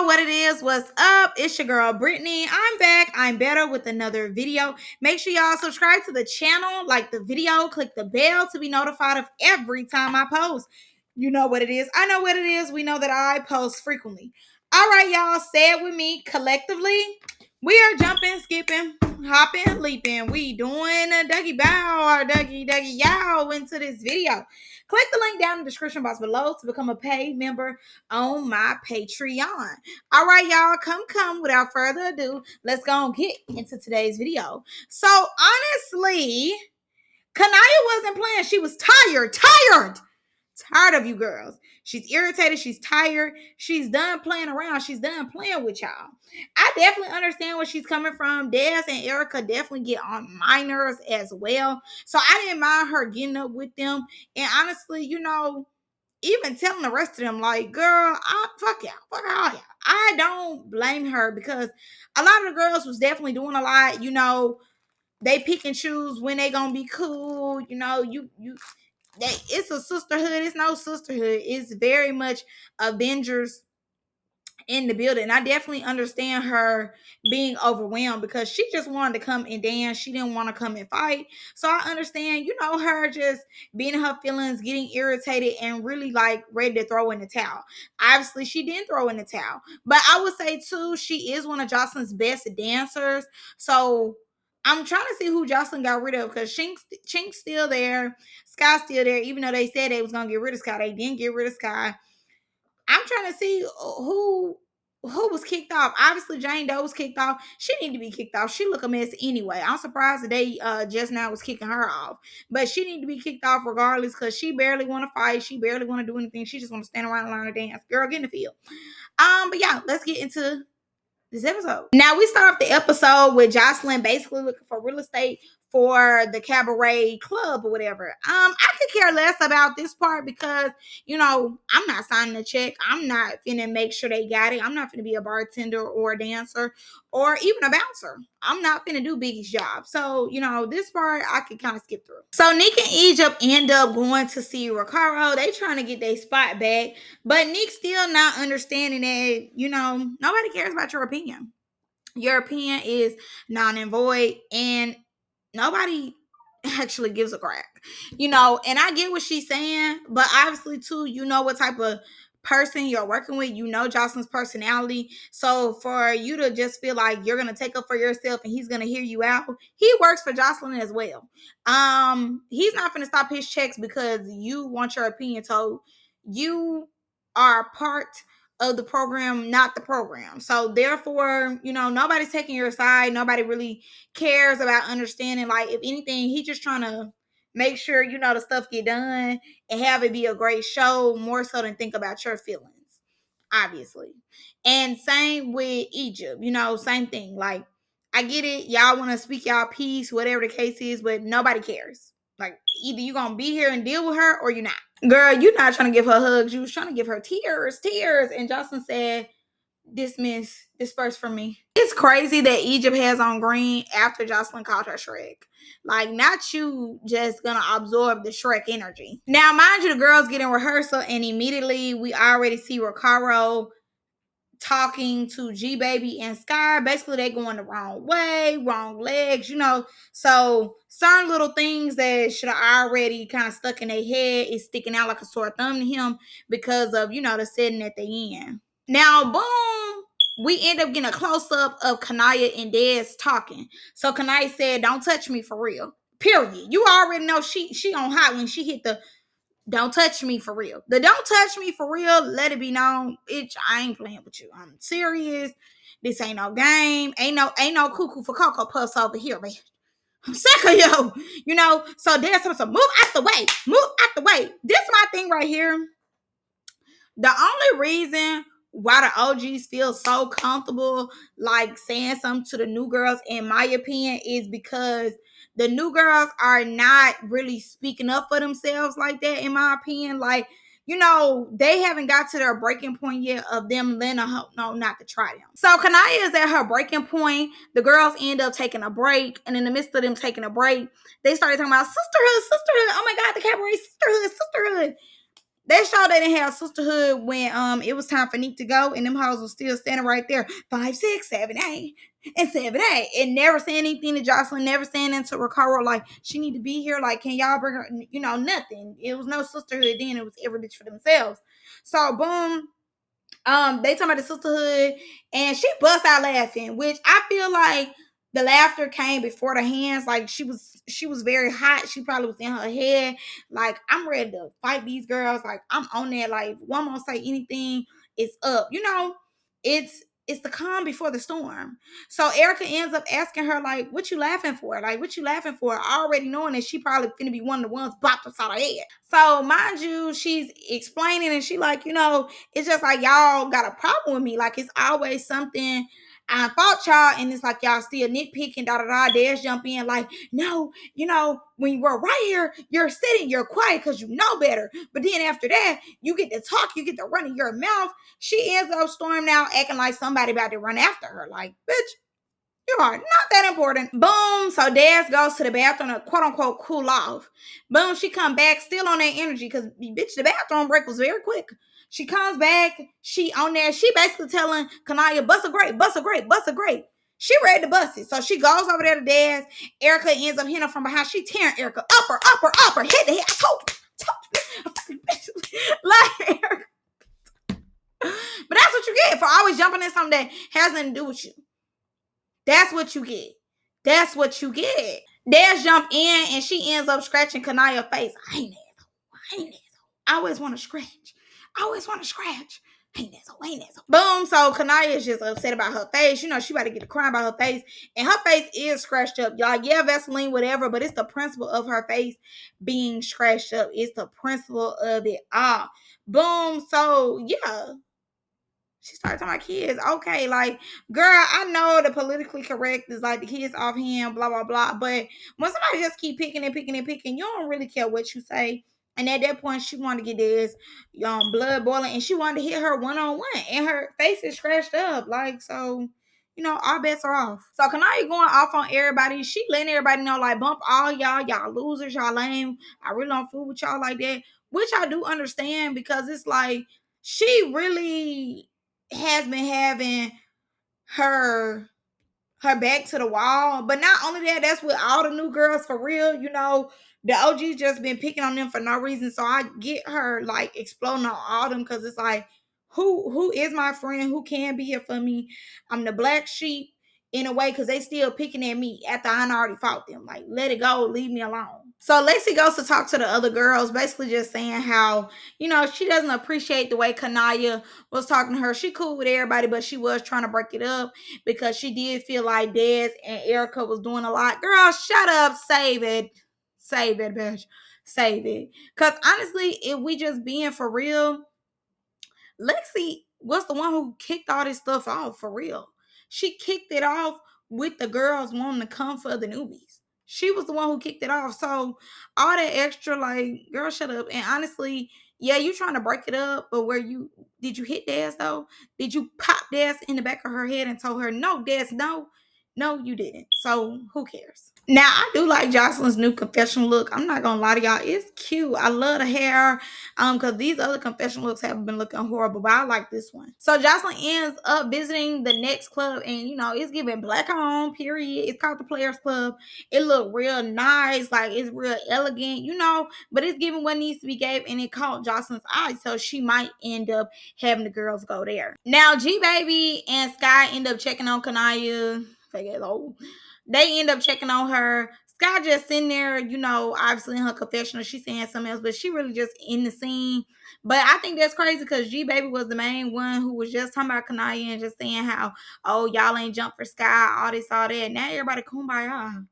know what it is. What's up? It's your girl Brittany. I'm back. I'm better with another video. Make sure y'all subscribe to the channel, like the video, click the bell to be notified of every time I post. You know what it is. I know what it is. We know that I post frequently. All right, y'all. Say it with me collectively. We are jumping, skipping, hopping, leaping. We doing a Dougie bow or Dougie yow into this video. Click the link down in the description box below to become a paid member on my Patreon. All right, y'all, come. Without further ado, let's go and get into today's video. So honestly, Kaniyah wasn't playing. She was tired of you girls. She's irritated. She's tired. She's done playing around. She's done playing with y'all. I definitely understand where she's coming from. Des and Erica definitely get on my nerves as well. So I didn't mind her getting up with them. And honestly, even telling the rest of them, like, girl, fuck y'all. Fuck all y'all. I don't blame her because a lot of the girls was definitely doing a lot. They pick and choose when they gonna be cool. It's a sisterhood. It's no sisterhood. It's very much Avengers in the building. I definitely understand her being overwhelmed because she just wanted to come and dance. She didn't want to come and fight. So I understand, her just being in her feelings, getting irritated, and really like ready to throw in the towel. Obviously, she didn't throw in the towel. But I would say too, she is one of Joseline's best dancers. So I'm trying to see who Joseline got rid of because Chinx still there, Sky's still there. Even though they said they was gonna get rid of Sky, they didn't get rid of Sky. I'm trying to see who was kicked off. Obviously, Jane Doe was kicked off. She need to be kicked off. She look a mess anyway. I'm surprised that they just now was kicking her off, but she need to be kicked off regardless because she barely want to fight. She barely want to do anything. She just want to stand around and learn to dance. Girl, get in the field. But yeah, let's get into this episode. Now we start off the episode with Joseline basically looking for real estate for the cabaret club or whatever. I could care less about this part because I'm not signing a check. I'm not finna make sure they got it. I'm not finna be a bartender or a dancer or even a bouncer. I'm not finna do Biggie's job. So this part I could kind of skip through. So Nick and Egypt end up going to see Ricardo. They trying to get their spot back, but Nick still not understanding that nobody cares about your opinion. Your opinion is non and void, and nobody actually gives a crap, and I get what she's saying, but obviously too, what type of person you're working with, Joseline's personality. So for you to just feel like you're gonna take up for yourself and he's gonna hear you out, he works for Joseline as well. He's not gonna stop his checks because you want your opinion told. You are part of the program, not the program. So therefore, nobody's taking your side. Nobody really cares about understanding. Like, if anything, he just trying to make sure the stuff get done and have it be a great show, more so than think about your feelings, obviously. And same with Egypt, same thing. Like, I get it, y'all want to speak y'all piece, whatever the case is, but nobody cares. Like, either you gonna be here and deal with her or you're not. Girl, you're not trying to give her hugs. You was trying to give her tears. And Joseline said, disperse from me. It's crazy that Egypt has on green after Joseline called her Shrek. Like, not you just gonna absorb the Shrek energy. Now, mind you, the girls get in rehearsal and immediately we already see Ricardo talking to G Baby and Sky. Basically, they going the wrong way, wrong legs, So certain little things that should have already kind of stuck in their head is sticking out like a sore thumb to him because of, the setting that they in. Now, boom, we end up getting a close-up of Kaniyah and Des talking. So Kaniyah said, "Don't touch me for real." Period. You already know she on hot when she hit the "don't touch me for real." The "don't touch me for real," let it be known, bitch, I ain't playing with you. I'm serious. This ain't no game. Ain't no cuckoo for Cocoa Puffs over here, man. I'm sick of you. So there's some move out the way. Move out the way. This is my thing right here. The only reason why the OGs feel so comfortable like saying something to the new girls, in my opinion, is because the new girls are not really speaking up for themselves like that, in my opinion. Like, they haven't got to their breaking point yet of them letting a hoe know not to try them. So Kaniyah is at her breaking point. The girls end up taking a break, and in the midst of them taking a break, they started talking about sisterhood. Oh my God, the cabaret sisterhood. They showed they didn't have sisterhood when it was time for Nick to go, and them hoes was still standing right there, 5, 6, 7, 8, and 7, 8, and never saying anything to Joseline, never saying anything to Ricaro, like she need to be here, like can y'all bring her, nothing. It was no sisterhood then, it was every bitch for themselves. So boom, they talking about the sisterhood, and she bust out laughing, which I feel like the laughter came before the hands. Like she was very hot. She probably was in her head. Like, I'm ready to fight these girls. Like, I'm on that. Like, one more say anything, it's up. It's the calm before the storm. So Erica ends up asking her, like, what you laughing for? Like, what you laughing for? Already knowing that she probably finna be one of the ones bopped upside her head. So mind you, she's explaining, and she like, it's just like y'all got a problem with me. Like, it's always something I fought y'all, and it's like y'all still nitpicking, da da da. Dash jump in like, no, when you were right here, you're sitting, you're quiet because you know better. But then after that, you get to talk, you get to run in your mouth. She ends up storming out, acting like somebody about to run after her. Like, bitch, you are not that important. Boom. So Daz goes to the bathroom to quote unquote cool off. Boom. She come back still on that energy because bitch, the bathroom break was very quick. She comes back. She on there. She basically telling Kaniyah, bust a grape, bust a grape, bust a grape. She ready to bust it. So she goes over there to Daz. Erica ends up hitting her from behind. She tearing Erica up her, hit the head. I told you. Like Erica. But that's what you get for always jumping in something that has nothing to do with you. That's what you get. That's what you get. Daz jump in and she ends up scratching Kaniyah's face. I ain't asshole. I ain't asshole. I always want to scratch. I always want to scratch. Ain't asshole. Ain't asshole. Boom. So Kaniyah is just upset about her face. She about to get a crying about her face. And her face is scratched up. Y'all, yeah, Vaseline, whatever. But it's the principle of her face being scratched up. It's the principle of it all. Boom. So, yeah. She started talking about kids. Okay, like, girl, I know the politically correct is like the kids off hand, blah, blah, blah. But when somebody just keep picking and picking and picking, you don't really care what you say. And at that point, she wanted to get this blood boiling, and she wanted to hit her one-on-one. And her face is scratched up. Like, so, all bets are off. So Kaniyah going off on everybody. She letting everybody know, like, bump all y'all losers, y'all lame. I really don't fool with y'all like that. Which I do understand, because it's like, she really has been having her back to the wall. But not only that, that's with all the new girls for real. The OG's just been picking on them for no reason. So I get her like exploding on all them, because it's like, who is my friend? Who can be here for me? I'm the black sheep in a way, because they still picking at me after I already fought them. Like, let it go, leave me alone. So Lacey goes to talk to the other girls, basically just saying how, she doesn't appreciate the way Kaniyah was talking to her. She cool with everybody, but she was trying to break it up, because she did feel like Dez and Erica was doing a lot. Girl, shut up, save it. Save it, bitch. Save it. Because honestly, if we just being for real, Lexi was the one who kicked all this stuff off for real. She kicked it off with the girls wanting to come for the newbies. She was the one who kicked it off. So all that extra, like, girl, shut up. And honestly, yeah, you trying to break it up, but did you hit Daz though? Did you pop Daz in the back of her head and told her, no, Daz, no? No, you didn't. So who cares? Now, I do like Joseline's new confessional look. I'm not gonna lie to y'all. It's cute. I love the hair. Because these other confession looks have been looking horrible, but I like this one. So Joseline ends up visiting the next club, and it's giving black on, period. It's called the Players Club. It looked real nice, like it's real elegant, but it's giving what needs to be gave, and it caught Joseline's eye, so she might end up having the girls go there. Now, G Baby and Sky end up checking on Kaniyah. They end up checking on her. Sky just sitting there, obviously in her confessional, she's saying something else, but she really just in the scene. But I think that's crazy, because G Baby was the main one who was just talking about Kaniyah and just saying how, oh, y'all ain't jump for Sky, all this, all that. Now everybody kumbaya.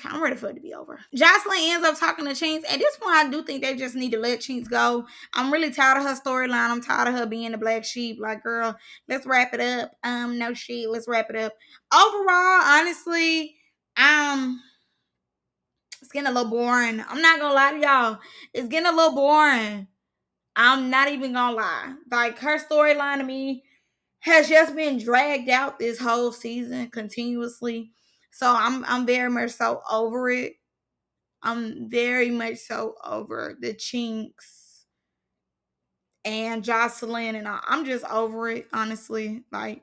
I'm ready for it to be over. Joseline ends up talking to Chinx. At this point, I do think they just need to let Chinx go. I'm really tired of her storyline. I'm tired of her being the black sheep. Like, girl, let's wrap it up. No shit. Let's wrap it up. Overall, honestly, it's getting a little boring. I'm not gonna lie to y'all. It's getting a little boring. I'm not even gonna lie. Like, her storyline to me has just been dragged out this whole season continuously. So I'm very much so over it. I'm very much so over the Chinx and Joseline, and I'm just over it, honestly. Like,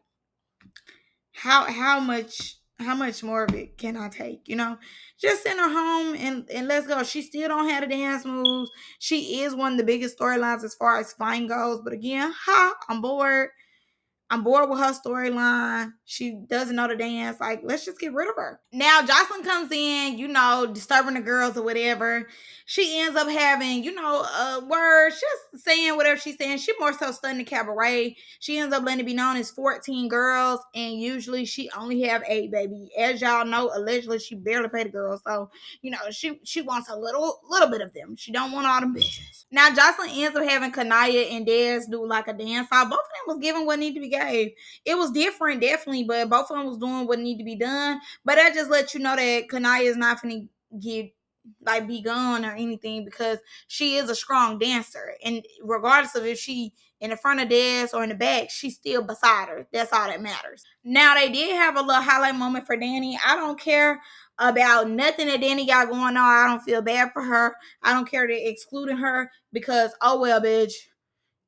how much more of it can I take? Just send her home and let's go. She still don't have the dance moves. She is one of the biggest storylines as far as fine goes. But again, I'm bored. I'm bored with her storyline. She doesn't know the dance. Like, let's just get rid of her. Now, Jocelyn comes in, disturbing the girls or whatever. She ends up having, words, just saying whatever she's saying. She more so studying the cabaret. She ends up letting it be known as 14 girls, and usually she only have 8, baby. As y'all know, allegedly she barely pay the girls. So, she wants a little bit of them. She don't want all the bitches. Now, Jocelyn ends up having kaniyah and Dez do like a dance off. Both of them was giving what needed to be gave. It was different, definitely, but both of them was doing what needed to be done. But that just lets you know that kaniyah is not finna get be gone or anything, because she is a strong dancer, and regardless of if she in the front of Dez or in the back, she's still beside her. That's all that matters. Now, they did have a little highlight moment for Danny. I don't care about nothing that Danny got going on. I don't feel bad for her. I don't care that excluding her, because oh well, bitch.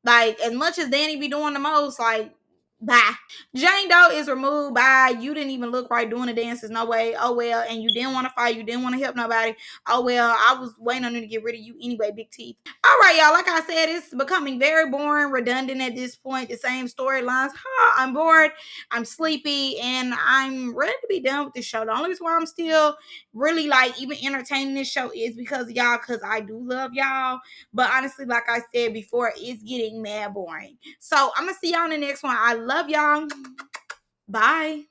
Like, as much as Danny be doing the most, like, bye. Jane Doe is removed by you didn't even look right doing the dances, no way. Oh well, and you didn't want to fight, you didn't want to help nobody. Oh well, I was waiting on you to get rid of you anyway, big teeth. All right, y'all. Like I said, it's becoming very boring, redundant at this point. The same storylines. I'm bored. I'm sleepy, and I'm ready to be done with this show. The only reason why I'm still really like even entertaining this show is because of y'all, because I do love y'all. But honestly, like I said before, it's getting mad boring. So I'm gonna see y'all in the next one. I love y'all. Bye.